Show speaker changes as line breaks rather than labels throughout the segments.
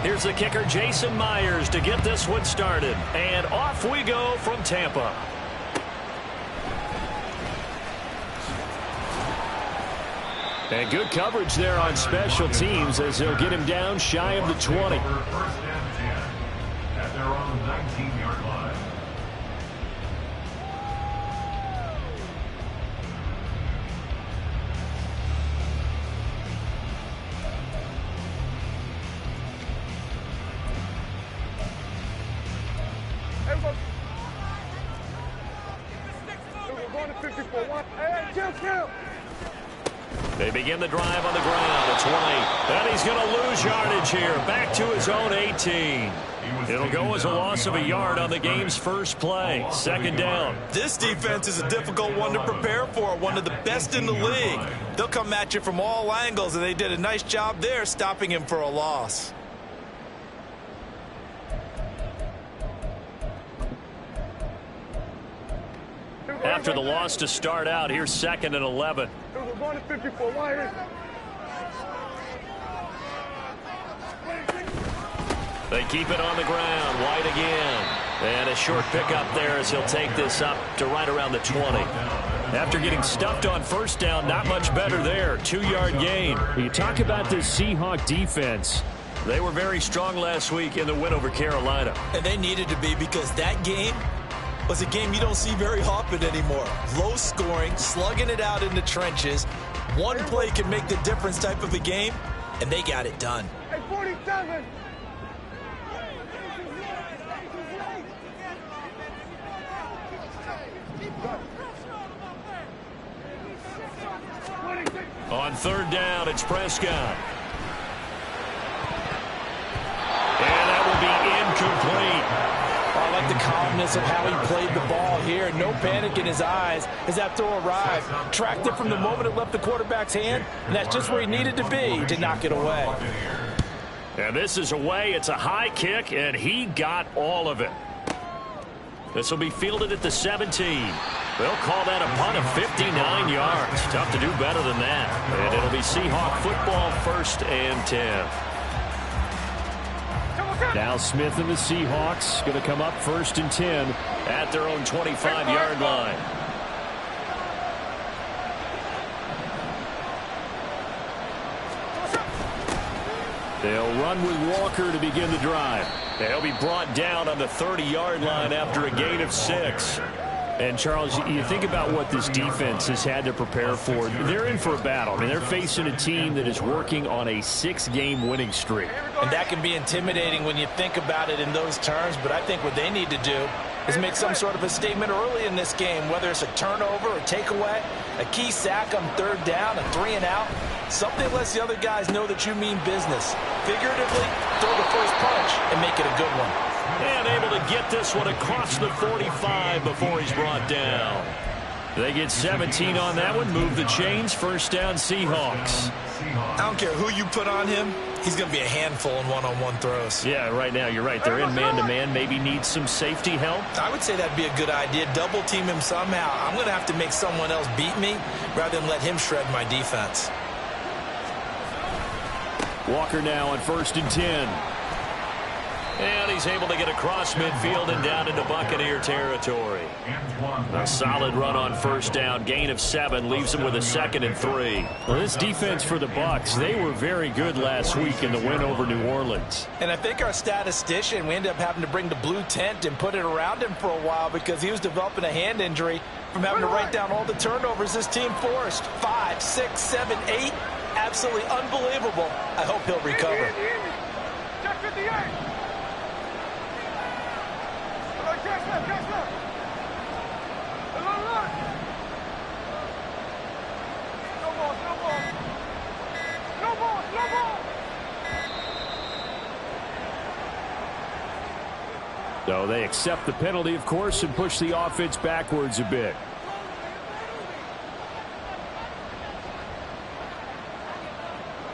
Here's the kicker, Jason Myers, to get this one started. And off we go from Tampa. And good coverage there on special teams as they'll get him down shy of the 20.
First and 10 at their own 19-yard line.
They begin the drive on the ground. It's White. And he's going to lose yardage here. Back to his own 18. It'll go as a loss of a yard on the game's first play. Second down.
This defense is a difficult one to prepare for. One of the best in the league. They'll come at you from all angles, and they did a nice job there stopping him for a loss.
After the loss to start out, here's 2nd and 11. They keep it on the ground. White again. And a short pickup there as he'll take this up to right around the 20. After getting stuffed on first down, not much better there. 2-yard gain.
You talk about this Seahawk defense.
They were very strong last week in the win over Carolina.
And they needed to be, because that game was a game you don't see very often anymore. Low scoring, slugging it out in the trenches. One play can make the difference type of a game, and they got it done.
Hey, 47.
On third down, it's Prescott. And that will be incomplete.
I like the calmness of how he played the ball here. No panic in his eyes as that throw arrived. Tracked it from the moment it left the quarterback's hand, and that's just where he needed to be to knock it away.
And this is away. It's a high kick, and he got all of it. This will be fielded at the 17. They'll call that a punt of 59 yards. Tough to do better than that. And it'll be Seahawk football, 1st and 10.
Now Smith and the Seahawks going to come up 1st and 10
at their own 25-yard line. They'll run with Walker to begin the drive. They'll be brought down on the 30-yard line after a gain of 6.
And, Charles, you think about what this defense has had to prepare for. They're in for a battle. I mean, they're facing a team that is working on a 6-game winning streak.
And that can be intimidating when you think about it in those terms, but I think what they need to do is make some sort of a statement early in this game, whether it's a turnover or takeaway, a key sack on third down, a 3-and-out, something that lets the other guys know that you mean business. Figuratively, throw the first punch and make it a good one.
And able to get this one across the 45 before he's brought down. They get 17 on that one. Move the chains. 1st down, Seahawks.
I don't care who you put on him. He's going to be a handful in one-on-one throws.
Yeah, right now you're right. They're in man-to-man. Maybe need some safety help.
I would say that'd be a good idea. Double team him somehow. I'm going to have to make someone else beat me rather than let him shred my defense.
Walker now on 1st and 10. And he's able to get across midfield and down into Buccaneer territory. A solid run on 1st down. Gain of 7 leaves him with a 2nd and 3.
Well, this defense for the Bucs, they were very good last week in the win over New Orleans.
And I think our statistician, we ended up having to bring the blue tent and put it around him for a while because he was developing a hand injury from having to write down all the turnovers this team forced. 5, 6, 7, 8. Absolutely unbelievable. I hope he'll recover.
Check 58.
So they accept the penalty, of course, and push the offense backwards a bit.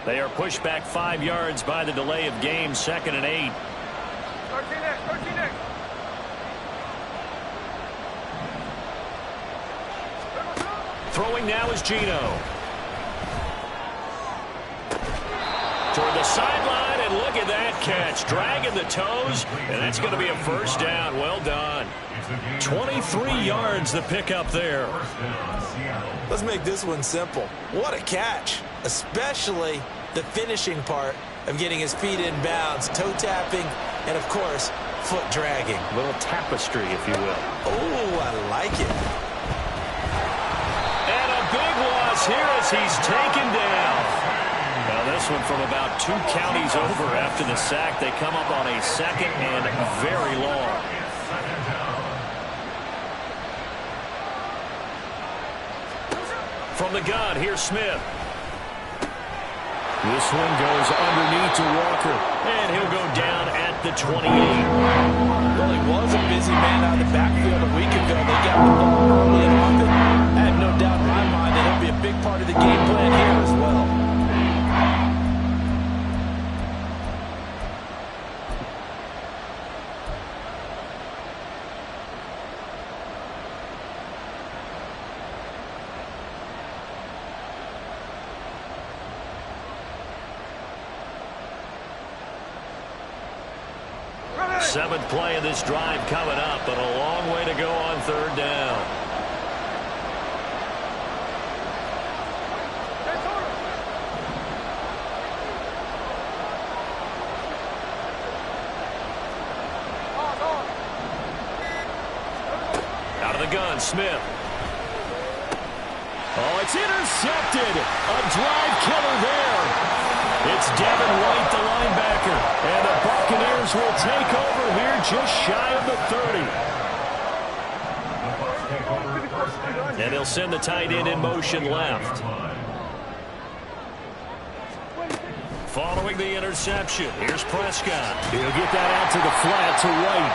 They are pushed back 5 yards by the delay of game. 2nd and 8.
13X.
Throwing now is Gino. Toward the sideline, And look at that catch. Dragging the toes, and that's going to be a first down. Well done. 23 yards the pickup there.
Let's make this one simple. What a catch, especially the finishing part of getting his feet in bounds, toe tapping, and, of course, foot dragging.
A little tapestry, if you will.
Oh, I like it.
And a big loss here as he's taken down. Now this one from about 2 counties over after the sack. They come up on a second and very long. From the gun, here's Smith.
This one goes underneath to Walker.
And he'll go down at the 28.
Well, he was a busy man out of the backfield a week ago. They got the ball early and often. I have no doubt in my mind that he'll be a big part of the game plan here as well.
Seventh play of this drive coming up, but a long way to go on third down. Out of the gun, Smith. Oh, it's intercepted. A drive killer there. It's Devin White, the linebacker. And the Buccaneers will take over here just shy of the 30. And they'll send the tight end in motion left. Following the interception, here's Prescott.
He'll get that out to the flat to White.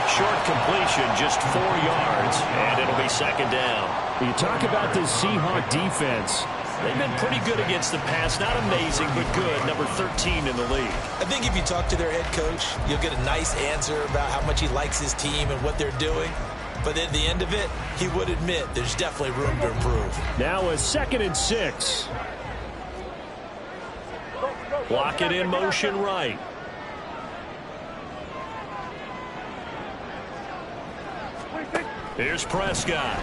Short completion, just 4 yards, and it'll be second down.
You talk about this Seahawk defense.
They've been pretty good against the pass. Not amazing, but good. Number 13 in the league.
I think if you talk to their head coach, you'll get a nice answer about how much he likes his team and what they're doing. But at the end of it, he would admit there's definitely room to improve.
Now a 2nd and 6.
Block it in motion right. Here's Prescott.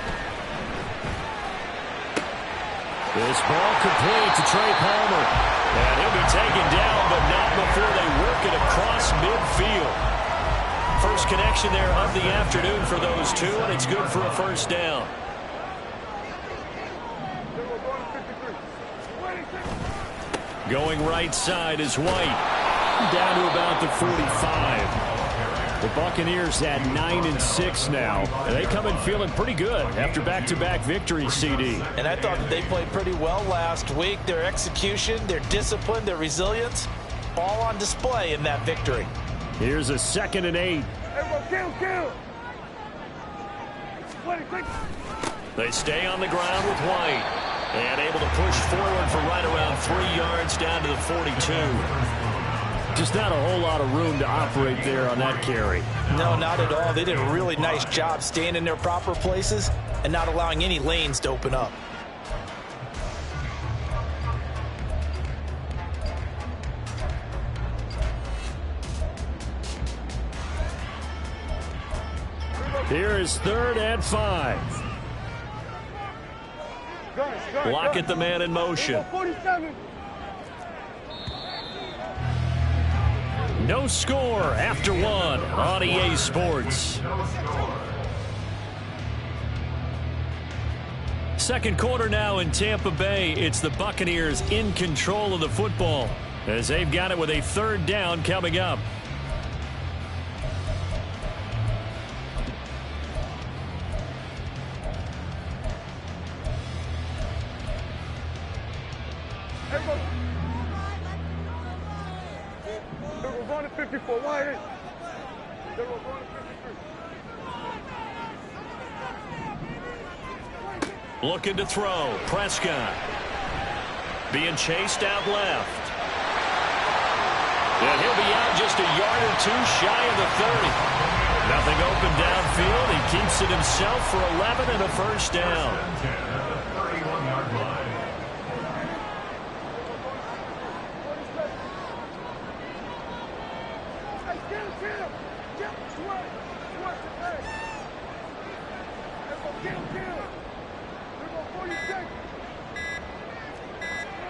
This ball complete to Trey Palmer.
And he'll be taken down, but not before they work it across midfield. First connection there of the afternoon for those two, and it's good for a first down. Going right side is White.
Down to about the 45. The Buccaneers at 9 and 6 now. And they come in feeling pretty good after back-to-back victories, CD.
And I thought that they played pretty well last week. Their execution, their discipline, their resilience, all on display in that victory.
Here's a 2nd and 8.
They stay on the ground with White. And able to push forward for right around 3 yards down to the 42.
Just not a whole lot of room to operate there on that carry.
No, not at all. They did a really nice job staying in their proper places and not allowing any lanes to open up.
Here is 3rd and 5.
Lockett the man in motion.
47.
No score after 1 on EA Sports. Second quarter now in Tampa Bay. It's the Buccaneers in control of the football as they've got it with a 3rd down coming up. Looking to throw. Prescott. Being chased out left. And he'll be out just a yard or 2 shy of the 30. Nothing open downfield. He keeps it himself for 11 and a first down.
31-yard line.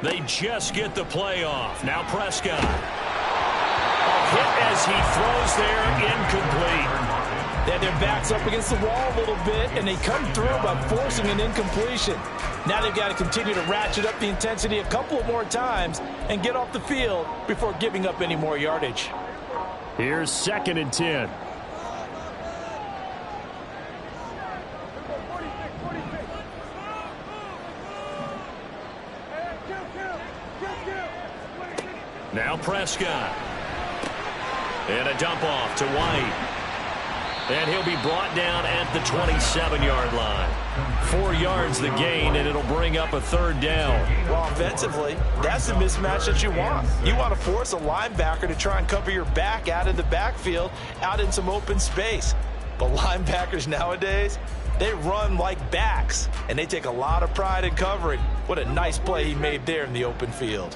They just get the play off. Now Prescott. A hit as he throws there, incomplete.
They had their backs up against the wall a little bit, and they come through by forcing an incompletion. Now they've got to continue to ratchet up the intensity a couple of more times and get off the field before giving up any more yardage.
Here's 2nd and 10.
Now Prescott. And a dump off to White. And he'll be brought down at the 27-yard line. 4 yards the gain, and it'll bring up a 3rd down.
Well, offensively, that's the mismatch that you want. You want to force a linebacker to try and cover your back out in the backfield, out in some open space. But linebackers nowadays, they run like backs, and they take a lot of pride in covering. What a nice play he made there in the open field.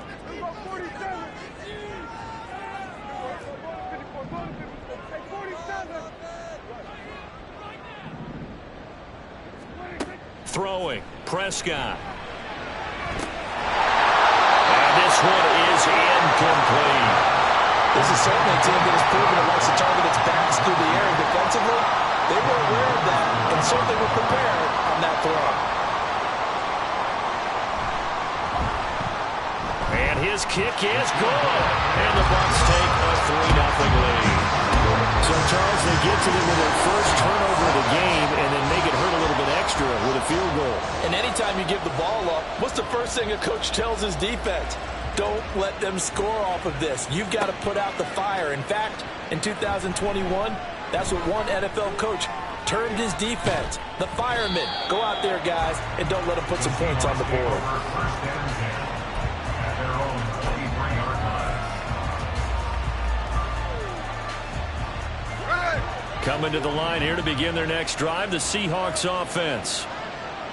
Throwing, Prescott. And this one is incomplete.
This is certainly a team that has proven it likes to target its backs through the air. Defensively, they were aware of that and certainly were prepared on that throw.
And his kick is good. And the Bucs take a 3-0 lead.
So, Charles, they get to them with their first turnover of the game and then make it hurt a little bit extra with a field goal.
And anytime you give the ball up, what's the first thing a coach tells his defense? Don't let them score off of this. You've got to put out the fire. In fact, in 2021, that's what one NFL coach termed his defense. The firemen. Go out there, guys, and don't let them put some points on the board.
Coming to the line here to begin their next drive, the Seahawks offense.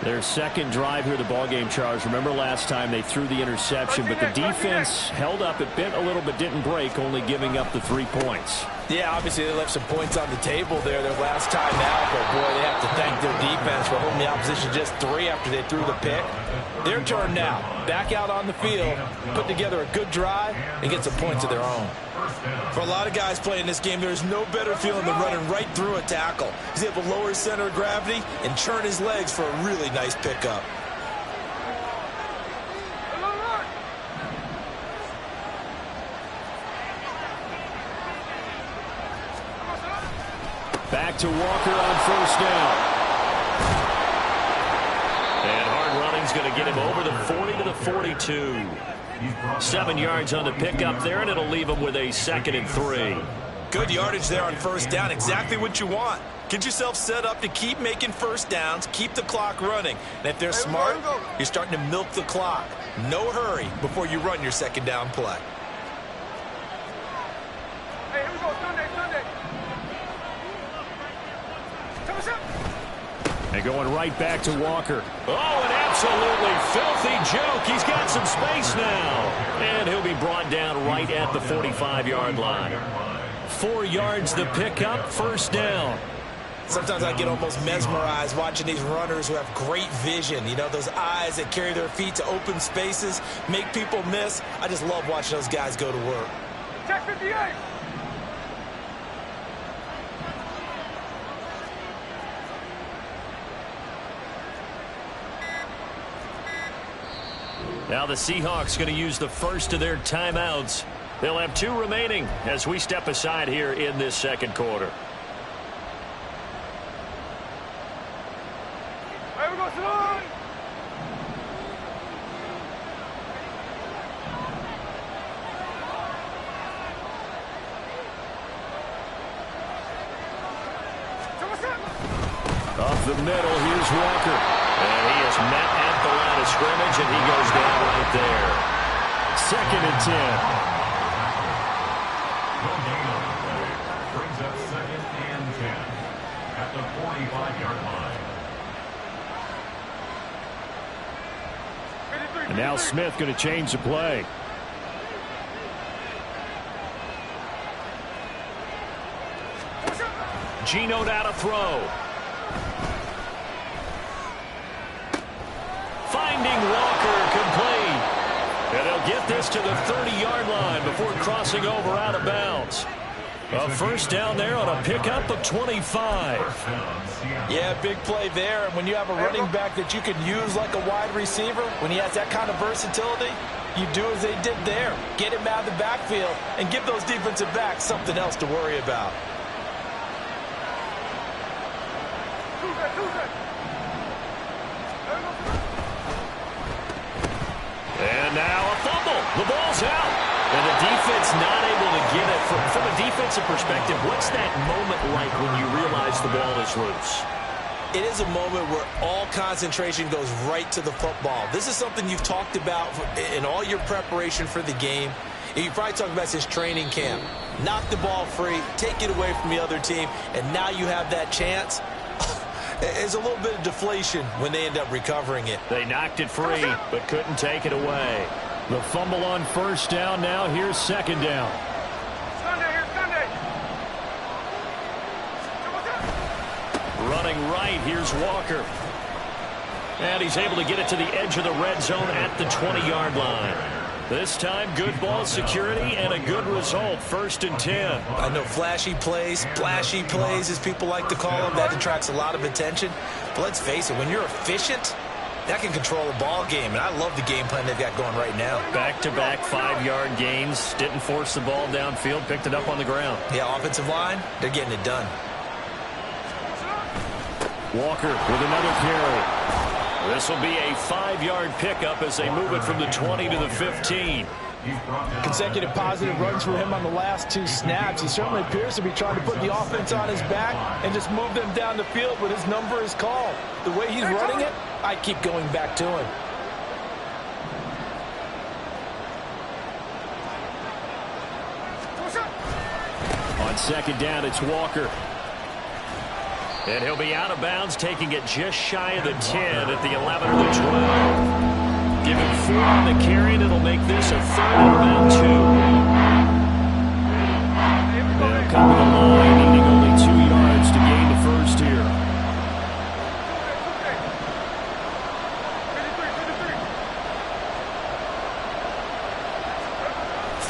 Their second drive here, the ballgame, Charles. Remember last time they threw the interception, but the defense held up. It bent a little but didn't break, only giving up the 3 points.
Yeah, obviously they left some points on the table there their last time out, but boy, they have to thank their defense for holding the opposition just 3 after they threw the pick. Their turn now. Back out on the field, put together a good drive, and get some points of their own. For a lot of guys playing this game, there's no better feeling than running right through a tackle. He's able to lower his center of gravity and churn his legs for a really nice pickup.
Back to Walker on 1st down.
And hard running's going to get him over the 40 to the 42. 7 yards on the pickup there, and it'll leave him with a 2nd and 3.
Good yardage there on 1st down. Exactly what you want. Get yourself set up to keep making 1st downs, keep the clock running. And if they're smart, you're starting to milk the clock. No hurry before you run your 2nd down play.
Hey, here we go. Sunday.
And going right back to Walker.
Oh, an absolutely filthy joke. He's got some space now. And he'll be brought down right at the 45-yard line. 4 yards the pickup, 1st down.
Sometimes I get almost mesmerized watching these runners who have great vision. You know, those eyes that carry their feet to open spaces, make people miss. I just love watching those guys go to work.
Check 58.
Now the Seahawks going to use the first of their timeouts. They'll have 2 remaining as we step aside here in this 2nd quarter.
Here we go, Salon.
Off the middle, here's Walker. And he is met at the line of scrimmage, and he goes down right there.
2nd and 10.
Brings up 2nd and 10 at the 45-yard line.
And now Smith going to change the play.
Geno down to throw. Finding Walker, complete. take this to the 30-yard line before crossing over out of bounds. A first down there on a pickup of 25.
Yeah, big play there. And when you have a running back that you can use like a wide receiver, when he has that kind of versatility, you do as they did there. Get him out of the backfield and give those defensive backs something else to worry about.
And now a fumble. The ball's out. And the defense not able to get it. From a defensive perspective, what's that moment like when you realize the ball is loose?
It is a moment where all concentration goes right to the football. This is something you've talked about in all your preparation for the game. And you probably talked about since training camp. Knock the ball free, take it away from the other team, and now you have that chance. There's a little bit of deflation when they end up recovering it.
They knocked it free, but couldn't take it away.
The fumble on first down now. Here's second down.
Sunday, here's Sunday.
Running right, here's Walker. And he's able to get it to the edge of the red zone at the 20-yard line. This time, good ball security and a good result, 1st and 10.
I know flashy plays, splashy plays, as people like to call them, that attracts a lot of attention. But let's face it, when you're efficient, that can control a ball game. And I love the game plan they've got going right now.
Back-to-back 5-yard gains. Didn't force the ball downfield, picked it up on the ground.
Yeah, offensive line, they're getting it done.
Walker with another carry.
This will be a 5-yard pickup as they move it from the 20 to the 15.
Consecutive positive runs for him on the last 2 snaps. He certainly appears to be trying to put the offense on his back and just move them down the field, but his number is called. The way he's running it, I keep going back to him.
On second down, it's Walker.
And he'll be out of bounds, taking it just shy of the 10 at the 11 or the 12. Give him 4 on the carry, and it'll make this a 3rd and around 2.
They'll come to the line, needing only 2 yards to gain the first here.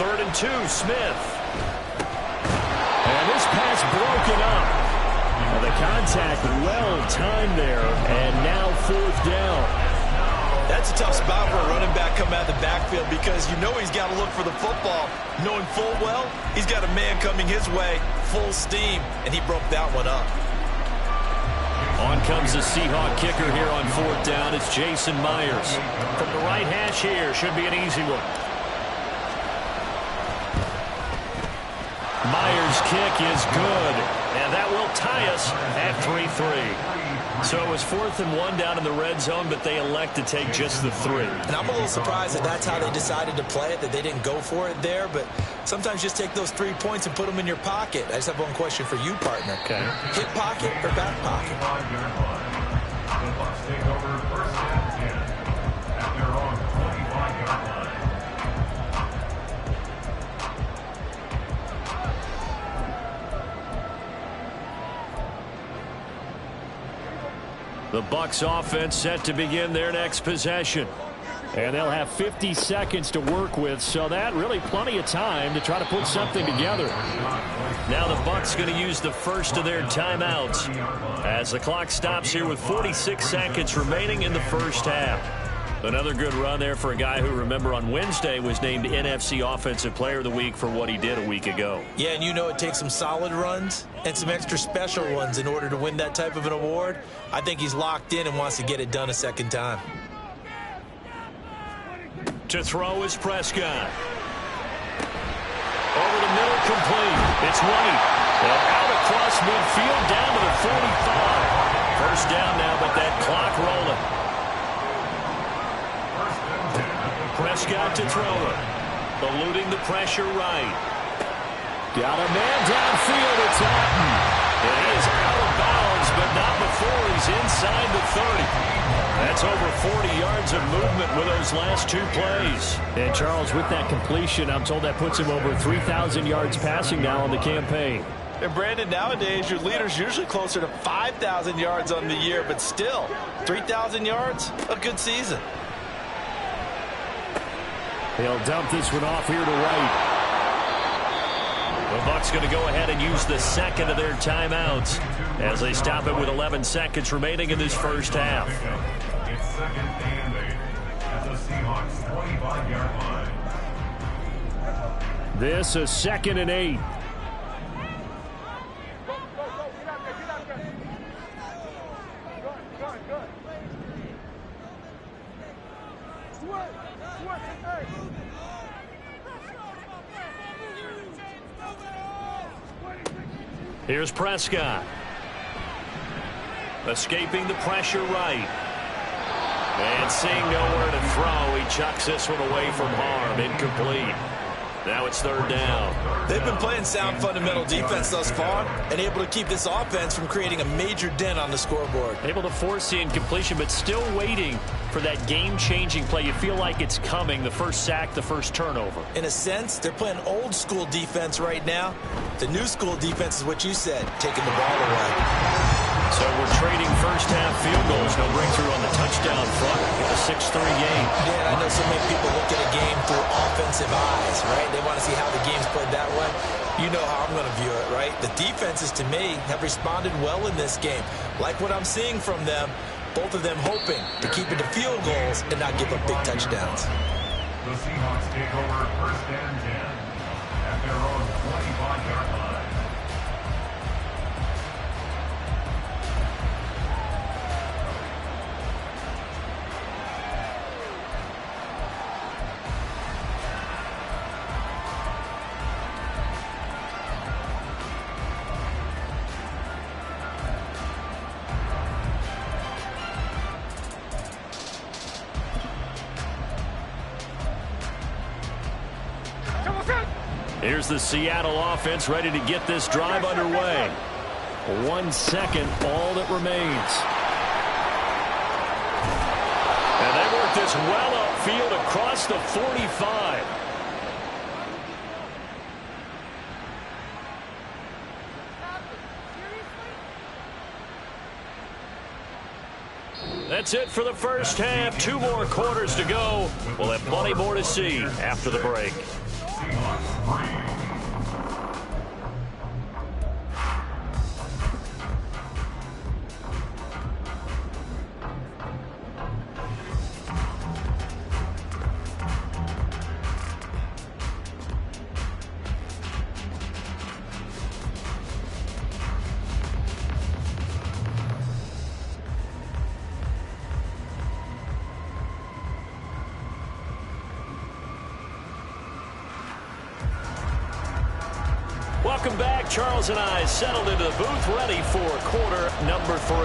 Third and 2, Smith.
And this pass broken up. The contact well-timed there, and now 4th down.
That's a tough spot for a running back coming out of the backfield because you know he's got to look for the football, knowing full well he's got a man coming his way, full steam, and he broke that one up.
On comes the Seahawk kicker here on 4th down. It's Jason Myers. From the right hash here, should be an easy one. Myers' kick is good, and that will tie us at 3-3. So it was 4th and 1 down in the red zone, but they elect to take just the 3.
And I'm a little surprised that that's how they decided to play it, that they didn't go for it there, but sometimes just take those 3 points and put them in your pocket. I just have one question for you, partner.
Okay.
Hip pocket or back pocket?
The Bucs take over 1st and 10 at their own 25-yard line.
The Bucs offense set to begin their next possession.
And they'll have 50 seconds to work with, so that really plenty of time to try to put something together.
Now the Bucs going to use the first of their timeouts as the clock stops here with 46 seconds remaining in the first half. Another good run there for a guy who, remember, on Wednesday was named NFC Offensive Player of the Week for what he did a week ago.
Yeah, and you know it takes some solid runs and some extra special ones in order to win that type of an award. I think he's locked in and wants to get it done a second time.
To throw is Prescott. Over the middle, complete. It's White. And out across midfield, down to the 45. First down now, but that clock rolling. Prescott to throw it. Eluding the pressure right.
Got a man downfield. It's Alton.
And he is out of bounds, but not before he's inside the 30. That's over 40 yards of movement with those last 2 plays.
And Charles, with that completion, I'm told that puts him over 3,000 yards passing now on the campaign.
And Brandon, nowadays your leader's usually closer to 5,000 yards on the year, but still, 3,000 yards, a good season.
He'll dump this one off here to White.
The Bucs going to go ahead and use the second of their timeouts as they stop it with 11 seconds remaining in this first half.
It's 2nd and 8 at the Seahawks 25-yard line.
This is 2nd and 8.
Here's Prescott. Escaping the pressure right. And seeing nowhere to throw, he chucks this one away from harm. Incomplete. Now it's 3rd down.
They've been playing sound fundamental defense thus far and able to keep this offense from creating a major dent on the scoreboard.
Able to force the incompletion, but still waiting for that game-changing play. You feel like it's coming, the first sack, the first turnover.
In a sense, they're playing old school defense right now. The new school defense is what you said, taking the ball away.
So we're trading first half field goals. No breakthrough on the touchdown front. It's a 6-3 game.
Yeah, I know so many people look at a game through offensive eyes, right? They want to see how the game's played that way. You know how I'm going to view it, right? The defenses, to me, have responded well in this game. Like what I'm seeing from them, both of them hoping to keep it to field goals and not give up big touchdowns.
The Seahawks take over 1st and 10 at their own 25-yard line.
Here's the Seattle offense ready to get this drive underway. 1 second, all that remains. And they work this well upfield across the 45. That's it for the first half. 2 more quarters to go. We'll have plenty more to see after the break. Welcome back. Charles and I settled into the booth, ready for quarter number 3.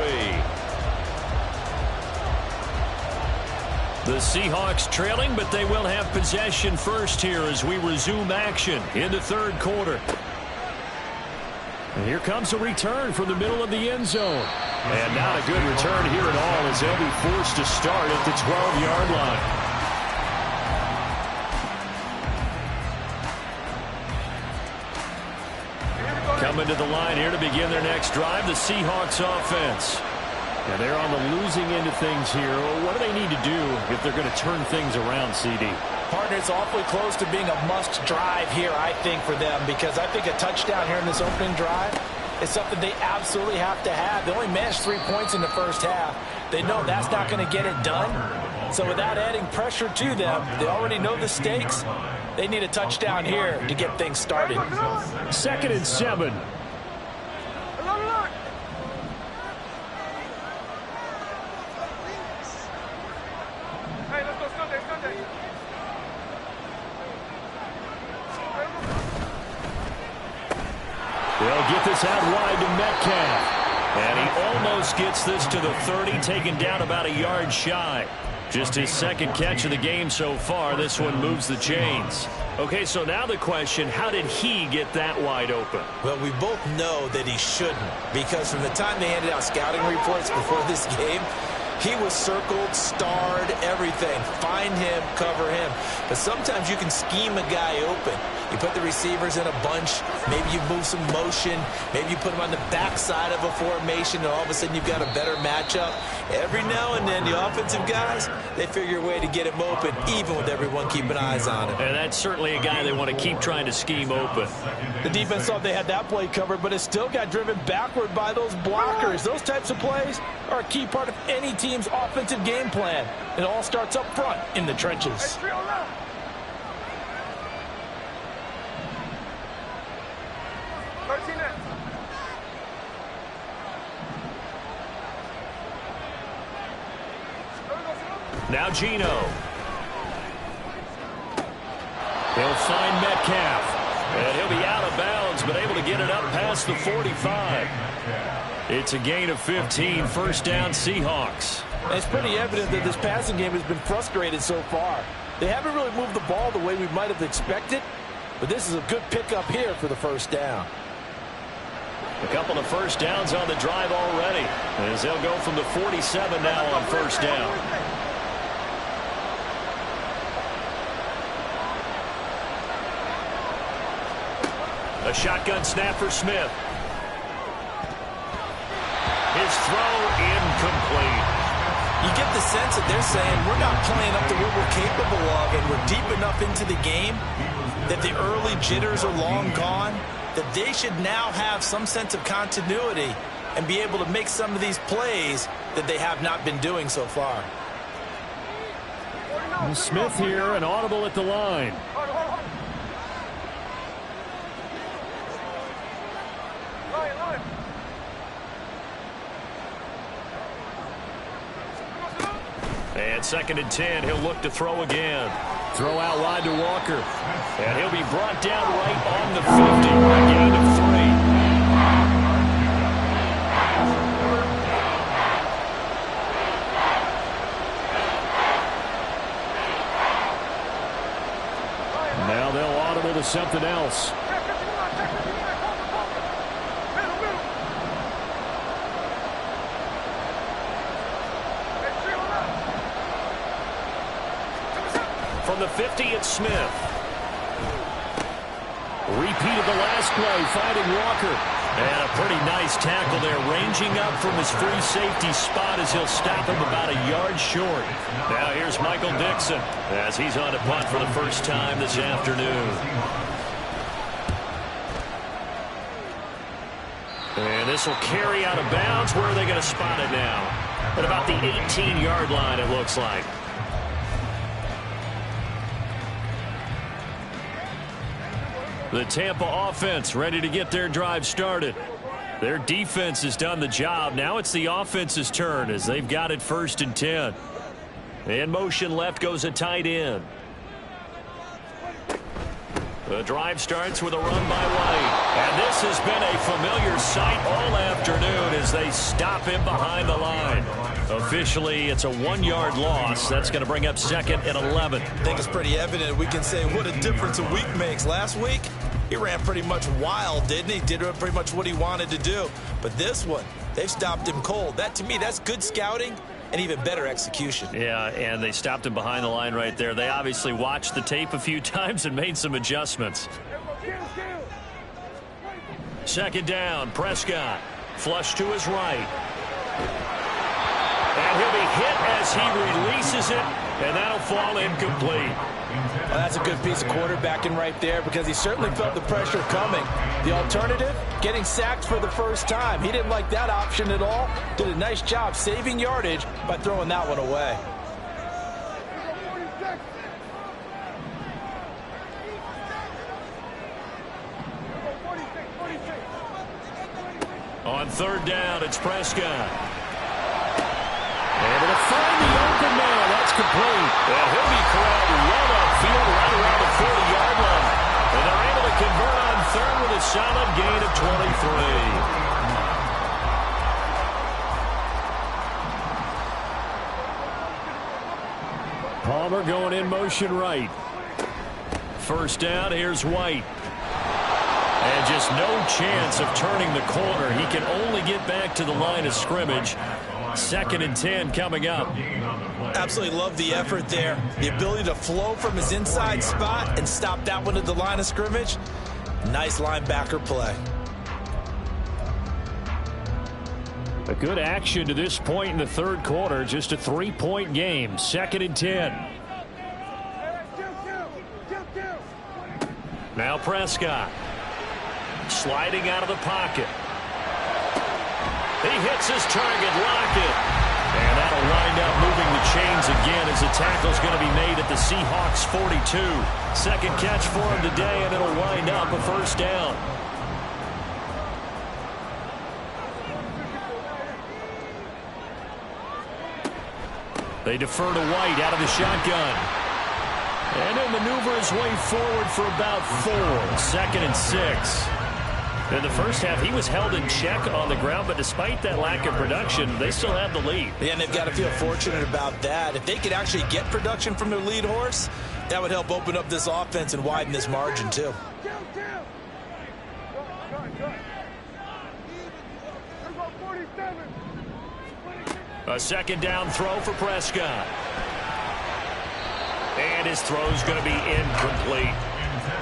The Seahawks trailing, but they will have possession first here as we resume action in the 3rd quarter.
And here comes a return from the middle of the end zone. And not a good return here at all as they'll be forced to start at the 12-yard line.
Coming to the line here to begin their next drive, the Seahawks offense.
Yeah, they're on the losing end of things here. What do they need to do if they're going to turn things around, CD?
Partner, it's awfully close to being a must drive here, I think, for them, because I think a touchdown here in this opening drive is something they absolutely have to have. They only managed 3 points in the first half. They know that's not going to get it done. So without adding pressure to them, they already know the stakes. They need a touchdown here to get things started.
2nd and 7.
They'll get this out wide to Metcalf. And he almost gets this to the 30, taken down about a yard shy. Just his 2nd catch of the game so far. This one moves the chains. Okay, so now the question, how did he get that wide open?
Well, we both know that he shouldn't, because from the time they handed out scouting reports before this game, He was circled, starred, everything. Find him, cover him. But sometimes you can scheme a guy open. You put the receivers in a bunch. Maybe you move some motion. Maybe you put them on the backside of a formation, and all of a sudden you've got a better matchup. Every now and then, the offensive guys, they figure a way to get him open, even with everyone keeping eyes on him.
And that's certainly a guy they want to keep trying to scheme open.
The defense thought they had that play covered, but it still got driven backward by those blockers. Those types of plays are a key part of any team's offensive game plan. It all starts up front in the trenches.
Now Geno. He'll find Metcalf. And he'll be out of bounds, but able to get it up past the 45. It's a gain of 15, first down Seahawks.
It's pretty evident that this passing game has been frustrated so far. They haven't really moved the ball the way we might have expected, but this is a good pickup here for the first down.
A couple of first downs on the drive already, as they'll go from the 47 now on first down. A shotgun snap for Smith. His throw incomplete.
You get the sense that they're saying we're not playing up to what we're capable of, and we're deep enough into the game that the early jitters are long gone, that they should now have some sense of continuity and be able to make some of these plays that they have not been doing so far.
And Smith here, an audible at the line.
And 2nd and 10, he'll look to throw again.
Throw out wide to Walker.
And he'll be brought down right on the 50. A gain of 3.
Now they'll audible to something else.
From the 50, it's Smith. Repeat of the last play, finding Walker. And a pretty nice tackle there, ranging up from his free safety spot as he'll stop him about a yard short. Now here's Michael Dixon as he's on a punt for the first time this afternoon. And this will carry out of bounds. Where are they going to spot it now? At about the 18-yard line, it looks like. The Tampa offense ready to get their drive started. Their defense has done the job. Now it's the offense's turn as they've got it 1st and 10. In motion left goes a tight end. The drive starts with a run by White. And this has been a familiar sight all afternoon as they stop him behind the line. Officially, it's a 1-yard loss. That's going to bring up 2nd and 11.
I think it's pretty evident. We can say what a difference a week makes. Last week, he ran pretty much wild, didn't he? Did pretty much what he wanted to do. But this one, they've stopped him cold. That, to me, that's good scouting and even better execution.
Yeah, and they stopped him behind the line right there. They obviously watched the tape a few times and made some adjustments. 2nd down, Prescott. Flush to his right. And he'll be hit as he releases it, and that'll fall incomplete.
Well, that's a good piece of quarterbacking right there because he certainly felt the pressure coming. The alternative, getting sacked for the first time. He didn't like that option at all. Did a nice job saving yardage by throwing that one away.
On 3rd down, it's Prescott. Able to find the open man. That's complete. And he'll be corralled well upfield right around the 40-yard line. And they're able to convert on 3rd with a solid gain of 23.
Palmer going in motion right.
1st down, here's White. And just no chance of turning the corner. He can only get back to the line of scrimmage. 2nd and 10 coming up.
Absolutely love the effort there. The ability to flow from his inside spot and stop that one at the line of scrimmage. Nice linebacker play.
A good action to this point in the 3rd quarter. Just a 3-point game. 2nd and 10.
Now Prescott. Sliding out of the pocket. He hits his target, Lockett. And that'll wind up moving the chains again as the tackle's going to be made at the Seahawks 42. 2nd catch for him today, and it'll wind up a 1st down. They defer to White out of the shotgun. And he'll maneuver his way forward for about 4. 2nd and 6. In the first half, he was held in check on the ground, but despite that lack of production, they still have the lead.
Yeah, and they've got to feel fortunate about that. If they could actually get production from their lead horse, that would help open up this offense and widen this margin, too.
A 2nd down throw for Prescott. And his throw's going to be incomplete.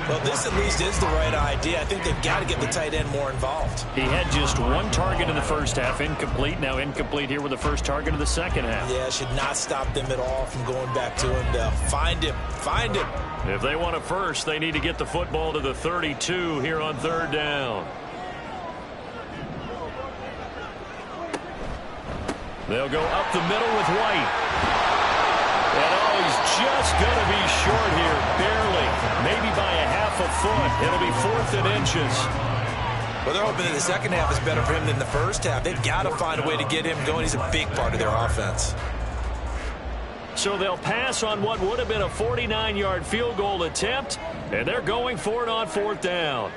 Well, this at least is the right idea. I think they've got to get the tight end more involved.
He had just 1 target in the first half, incomplete. Now incomplete here with the first target of the second half.
Yeah, should not stop them at all from going back to him. To find him. Find him.
If they want a first, they need to get the football to the 32 here on 3rd down. They'll go up the middle with White. And oh, he's just going to be short here, barely. Maybe by a half a foot. It'll be 4th and inches.
Well, they're hoping that the second half is better for him than the first half. They've got to find a way to get him going. He's a big part of their offense.
So they'll pass on what would have been a 49-yard field goal attempt, and they're going for it on 4th down.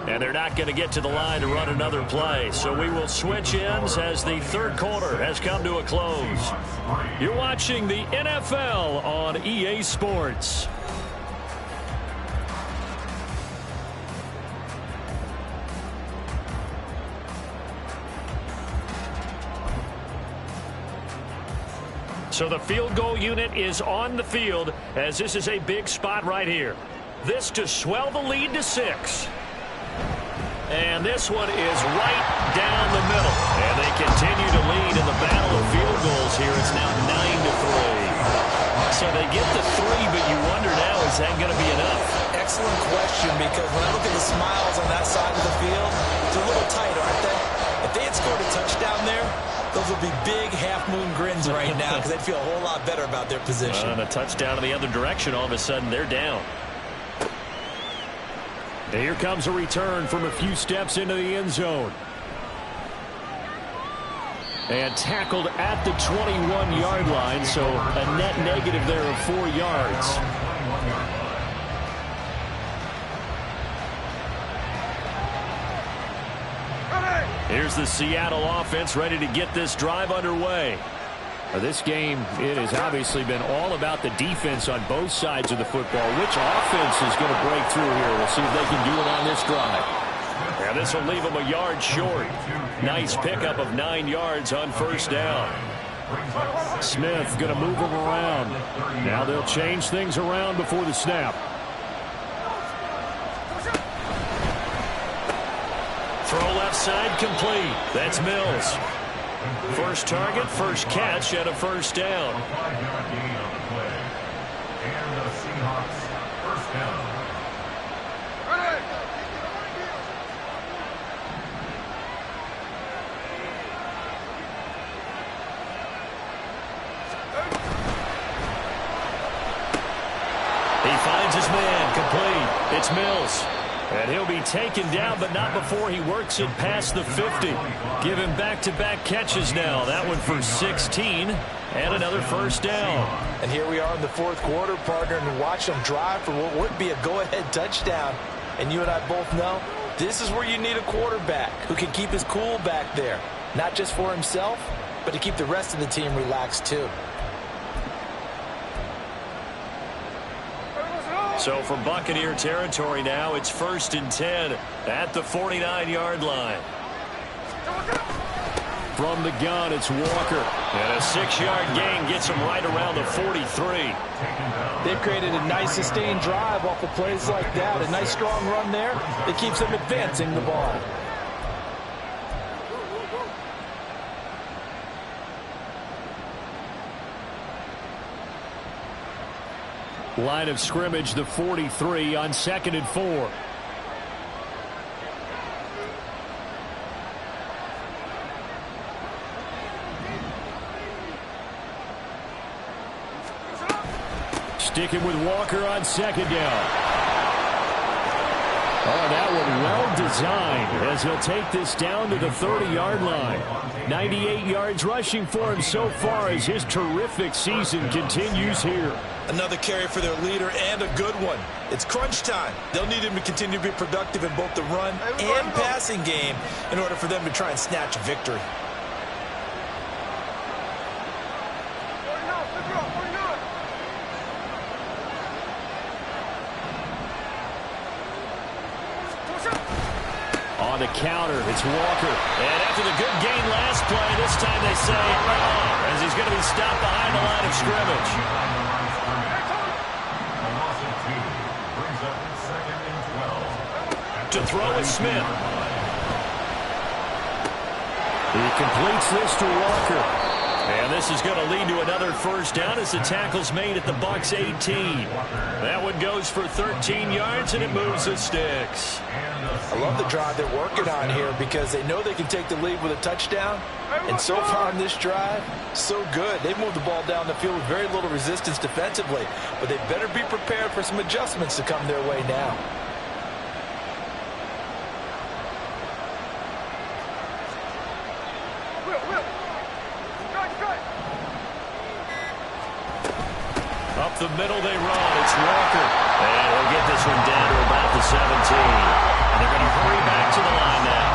And they're not going to get to the line to run another play. So we will switch ends as the 3rd quarter has come to a close. You're watching the NFL on EA Sports. So the field goal unit is on the field as this is a big spot right here. This to swell the lead to 6. And this one is right down the middle. And they continue to lead in the battle of field goals here. It's now 9-3. So they get the 3, but you wonder now, is that going to be enough?
Excellent question, because when I look at the smiles on that side of the field, they're a little tight, aren't they? If they had scored a touchdown there, those would be big half-moon grins right now because they'd feel a whole lot better about their position.
And a touchdown in the other direction, all of a sudden they're down.
And here comes a return from a few steps into the end zone. And tackled at the 21-yard line, so a net negative there of 4 yards.
Here's the Seattle offense ready to get this drive underway.
This game, it has obviously been all about the defense on both sides of the football. Which offense is going to break through here? We'll see if they can do it on this drive.
And this will leave them a yard short. Nice pickup of 9 yards on 1st down.
Smith going to move them around. Now they'll change things around before the snap.
Throw left side complete. That's Mills. First target, first catch, and a 1st down.
A 5-yard gain on the play. And the Seahawks 1st down.
He finds his man, complete. It's Mills. And he'll be taken down, but not before he works it past the 50. Give him back-to-back catches now. That one for 16, and another 1st down.
And here we are in the 4th quarter, partner, and watch them drive for what would be a go-ahead touchdown. And you and I both know
This is where you need a quarterback who can keep his cool back there. Not just for himself, but to keep the rest of the team relaxed too.
So from Buccaneer territory now, it's 1st and 10 at the 49-yard line.
From the gun, it's Walker.
And a 6-yard gain gets him right around the 43.
They've created a nice sustained drive off of plays like that. A nice strong run there that keeps them advancing the ball.
Line of scrimmage, the 43 on 2nd and 4. Sticking with Walker on 2nd down. Oh, that one well designed as he'll take this down to the 30-yard line. 98 yards rushing for him so far as his terrific season continues here.
Another carry for their leader and a good one. It's crunch time. They'll need him to continue to be productive in both the run and passing game in order for them to try and snatch a victory.
On the counter, it's Walker.
And after the good gain last play, this time they say, as he's going to be stopped behind the line of scrimmage. To throw is Smith.
He completes this to Walker.
And this is going to lead to another 1st down as the tackle's made at the Bucs 18. That one goes for 13 yards, and it moves the sticks.
I love the drive they're working on here because they know they can take the lead with a touchdown. And so far on this drive, so good. They've moved the ball down the field with very little resistance defensively. But they better be prepared for some adjustments to come their way now.
Up the middle they run. It's Walker. And he'll get this one down to about the 17. And they're going to hurry back to the line now.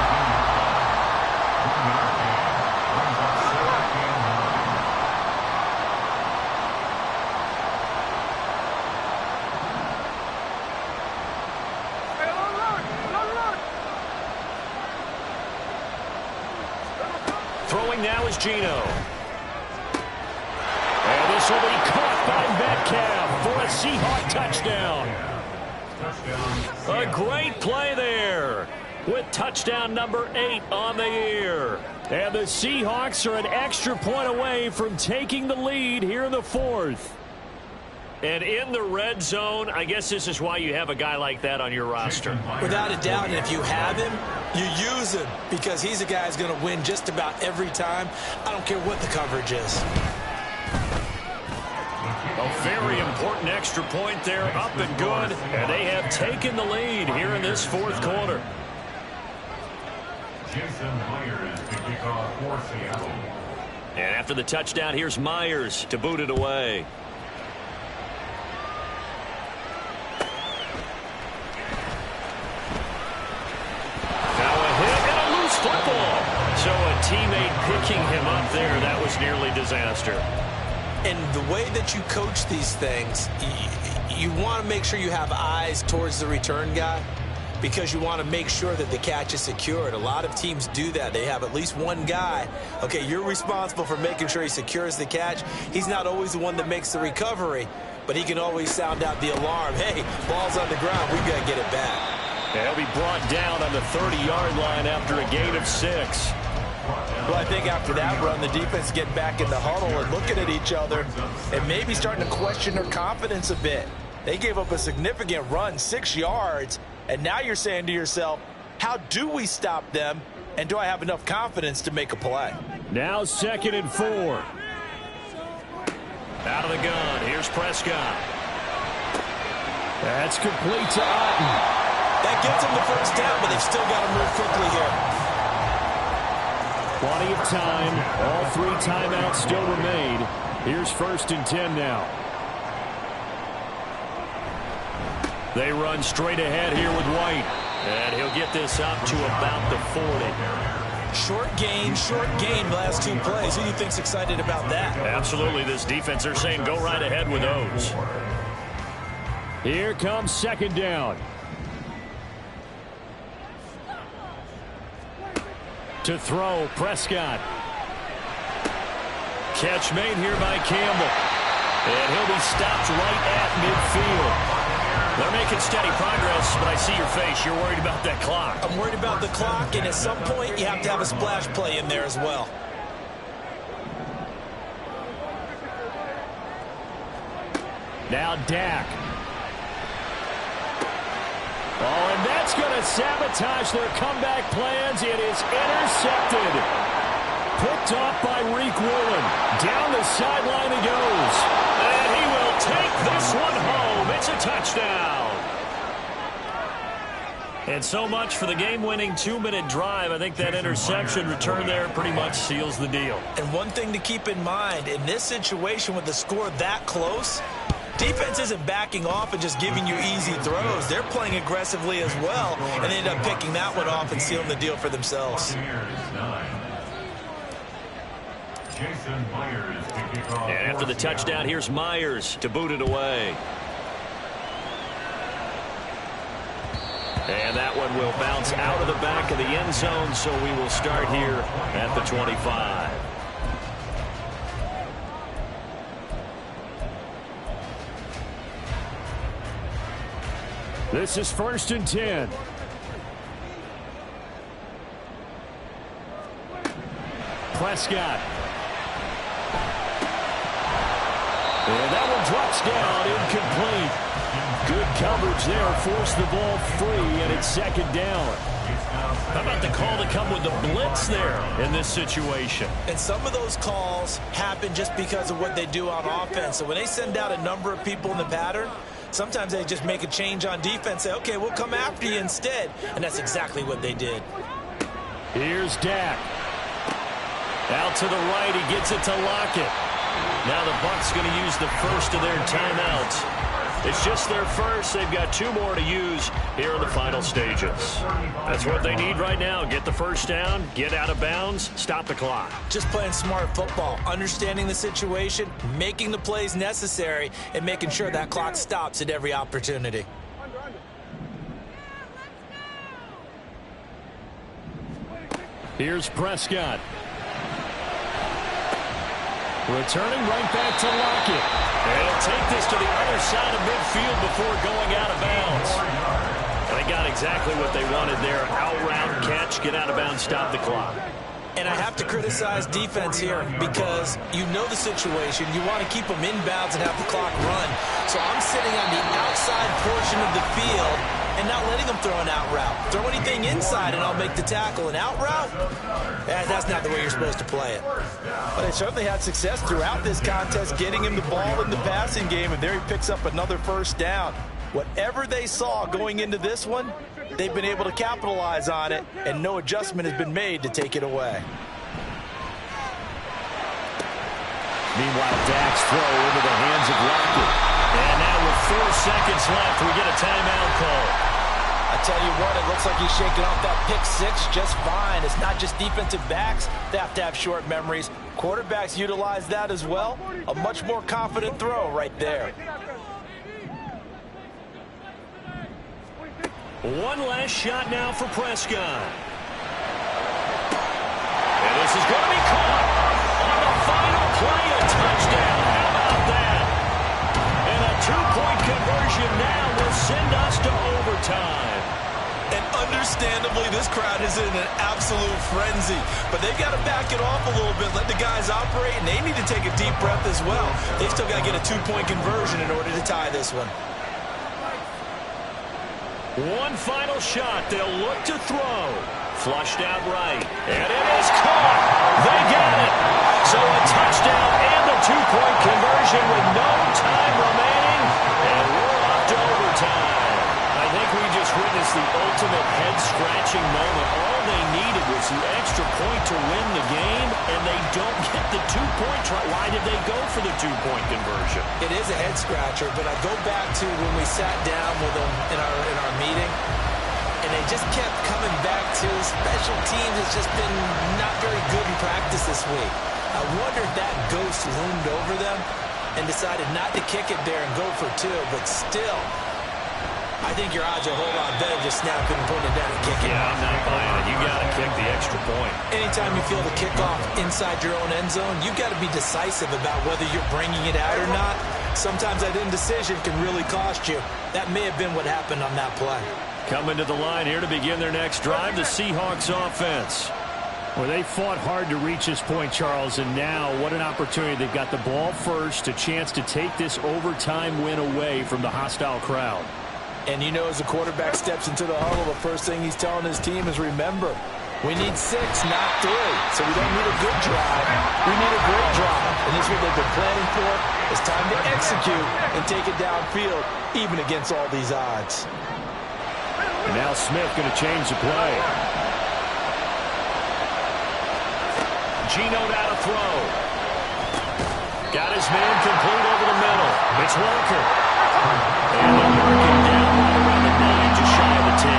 Throwing now is Geno. And this will be caught by Metcalf for a Seahawk touchdown. A great play there with touchdown number 8 on the year.
And the Seahawks are an extra point away from taking the lead here in the 4th.
And in the red zone, I guess this is why you have a guy like that on your roster.
Without a doubt, and if you have him, you use him because he's a guy who's going to win just about every time. I don't care what the coverage is.
A very important extra point there, up and good. And they have taken the lead here in this 4th quarter.
Jason Myers to kick off for Seattle.
And after the touchdown, here's Myers to boot it away. Now a hit and a loose football. So a teammate picking him up there, that was nearly disaster.
And the way that you coach these things, you want to make sure you have eyes towards the return guy because you want to make sure that the catch is secured. A lot of teams do that. They have at least one guy. Okay, you're responsible for making sure he secures the catch. He's not always the one that makes the recovery, but he can always sound out the alarm. Hey, ball's on the ground. We've got to get it back.
And he'll be brought down on the 30-yard line after a gain of 6.
Well, I think after that run, the defense getting back in the huddle and looking at each other and maybe starting to question their confidence a bit. They gave up a significant run, 6 yards, and now you're saying to yourself, how do we stop them, and do I have enough confidence to make a play?
Now 2nd and 4.
Out of the gun, here's Prescott.
That's complete to Otten.
That gets them the 1st down, but they've still got to move quickly here.
Plenty of time. All 3 timeouts still remain. Here's 1st and 10 now.
They run straight ahead here with White. And he'll get this up to about the 40.
Short game, last two plays. Who do you think's excited about that?
Absolutely, this defense, they're saying go right ahead with those.
Here comes second down. To throw, Prescott.
Catch made here by Campbell. And he'll be stopped right at midfield. They're making steady progress, but I see your face. You're worried about that clock.
I'm worried about the clock, and at some point, you have to have a splash play in there as well.
Now Dak. Oh, and that's going to sabotage their comeback plans. It is intercepted. Picked off by Reek Woolen. Down the sideline he goes.
And he will take this one home. It's a touchdown. And so much for the game-winning 2-minute drive. I think that interception return there pretty much seals the deal.
And one thing to keep in mind, in this situation with the score that close, defense isn't backing off and just giving you easy throws. They're playing aggressively as well, and they end up picking that one off and sealing the deal for themselves.
And after the touchdown, here's Myers to boot it away. And that one will bounce out of the back of the end zone, so we will start here at the 25.
This is 1st and 10. Prescott. And that one drops down, incomplete. Good coverage there, forced the ball free, and it's second down.
How about the call to come with the blitz there in this situation?
And some of those calls happen just because of what they do on offense. So when they send out a number of people in the pattern, sometimes they just make a change on defense, say, okay, we'll come after you instead. And that's exactly what they did.
Here's Dak.
Out to the right, he gets it to Lockett. Now the Bucs going to use the first of their timeouts. It's just their first. They've got 2 more to use here in the final stages. That's what they need right now. Get the first down, get out of bounds, stop the clock.
Just playing smart football, understanding the situation, making the plays necessary, and making sure that clock stops at every opportunity.
Here's Prescott. Returning right back to Lockett.
They'll take this to the other side of midfield before going out of bounds. And they got exactly what they wanted there. Out route, catch, get out of bounds, stop the clock.
And I have to criticize defense here because you know the situation. You want to keep them inbounds and have the clock run. So I'm sitting on the outside portion of the field and not letting them throw an out route. Throw anything inside and I'll make the tackle. An out route? That's not the way you're supposed to play it. But they certainly had success throughout this contest getting him the ball in the passing game, and there he picks up another first down. Whatever they saw going into this one, they've been able to capitalize on it, and no adjustment has been made to take it away.
Meanwhile, Dak's throw into the hands of Lockett.
And now with 4 seconds left, we get a timeout call.
I tell you what, it looks like he's shaking off that pick 6 just fine. It's not just defensive backs that have to have short memories. Quarterbacks utilize that as well. A much more confident throw right there.
One last shot now for Prescott. And this is going to be caught on the final play, a touchdown. How about that? And a 2-point conversion now will send us to overtime.
And understandably, this crowd is in an absolute frenzy. But they've got to back it off a little bit, let the guys operate, and they need to take a deep breath as well. They've still got to get a 2-point conversion in order to tie this one.
One final shot. They'll look to throw. Flushed out right. And it is caught. They get it. So a touchdown and the 2-point conversion with no time remaining. And we're off to overtime. I think we just witnessed the ultimate head-scratching moment. All they needed was the extra point to win the game, and they don't get the 2-point try. Why did they go for the 2-point conversion?
It is a head-scratcher, but I go back to when we sat down with them in our meeting, and they
just kept coming back to special teams. It's just been not very good in practice this week. I wonder if that ghost loomed over them and decided not to kick it there and go for two, but still, I think your odds are a whole lot better just snapping and putting it down and kicking.
Yeah, I'm not buying it. You got to kick the extra point.
Anytime you feel the kickoff inside your own end zone, you've got to be decisive about whether you're bringing it out or not. Sometimes that indecision can really cost you. That may have been what happened on that play.
Coming to the line here to begin their next drive, the Seahawks offense.
Well, they fought hard to reach this point, Charles, and now what an opportunity. They've got the ball first, a chance to take this overtime win away from the hostile crowd.
And you know, as the quarterback steps into the huddle, the first thing he's telling his team is, remember, we need 6, not 3. So we don't need a good drive. We need a great drive. And this is what they've been planning for. It's time to execute and take it downfield, even against all these odds.
And now Smith going to change the play.
Geno now to throw. Got his man complete over the middle. It's Walker. And they'll mark him down right around the 9, just shy of the 10.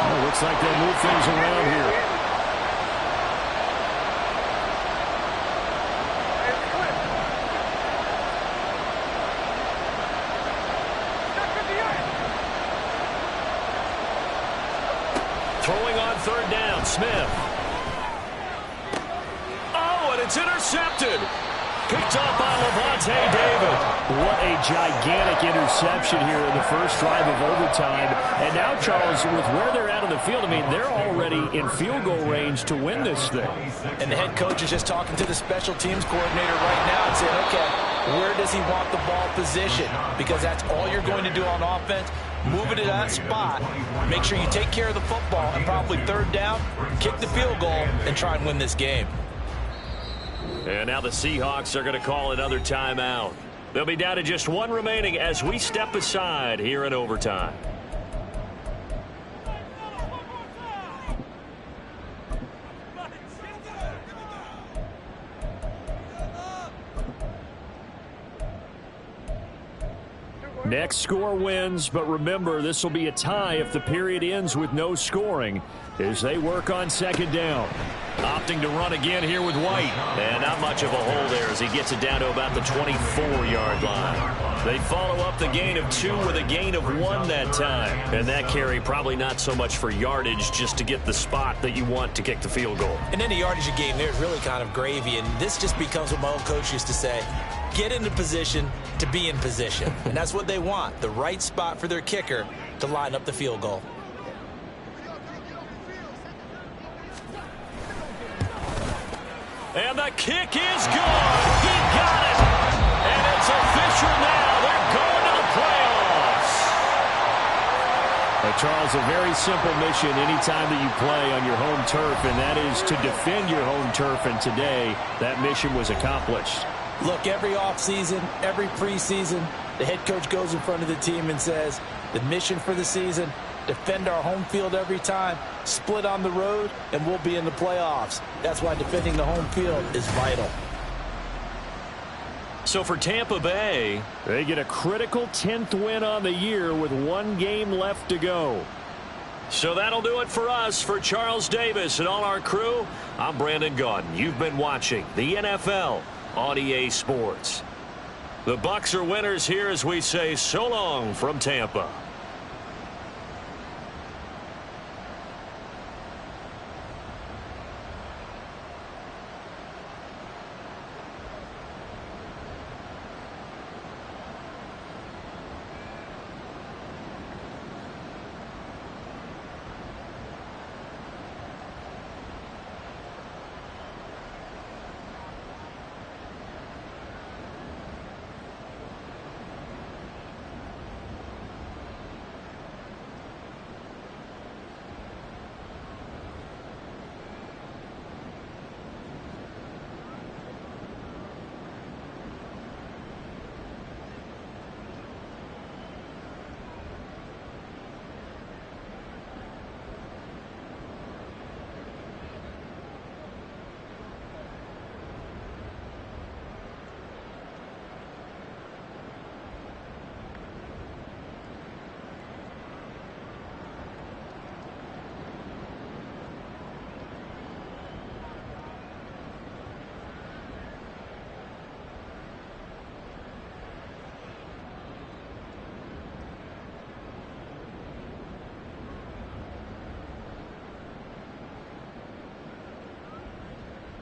Well, looks like they'll move things around here.
Throwing on third down, Smith. Oh, and it's intercepted. Picked up by Lavonte David.
What a gigantic interception here in the first drive of overtime. And now, Charles, with where they're at on the field, I mean, they're already in field goal range to win this thing.
And the head coach is just talking to the special teams coordinator right now and saying, okay, where does he want the ball positioned? Because that's all you're going to do on offense. Move it to that spot. Make sure you take care of the football, and probably third down, kick the field goal, and try and win this game.
And now the Seahawks are going to call another timeout. They'll be down to just 1 remaining as we step aside here in overtime.
Next score wins, but remember, this will be a tie if the period ends with no scoring as they work on second down.
Opting to run again here with White. And not much of a hole there as he gets it down to about the 24-yard line. They follow up the gain of 2 with a gain of 1 that time. And that carry probably not so much for yardage, just to get the spot that you want to kick the field goal.
And in the yardage of game, there's really kind of gravy. And this just becomes what my old coach used to say. Get into position to be in position. And that's what they want, the right spot for their kicker to line up the field goal.
And the kick is good. He got it. And it's official now. They're going to the playoffs.
Charles, a very simple mission anytime that you play on your home turf, and that is to defend your home turf. And today, that mission was accomplished.
Look, every offseason, every preseason, the head coach goes in front of the team and says, the mission for the season, defend our home field every time, split on the road, and we'll be in the playoffs. That's why defending the home field is vital.
So for Tampa Bay,
they get a critical 10th win on the year with 1 game left to go.
So that'll do it for us. For Charles Davis and all our crew, I'm Brandon Gaudin. You've been watching the NFL on EA Sports. The Bucs are winners here as we say so long from Tampa.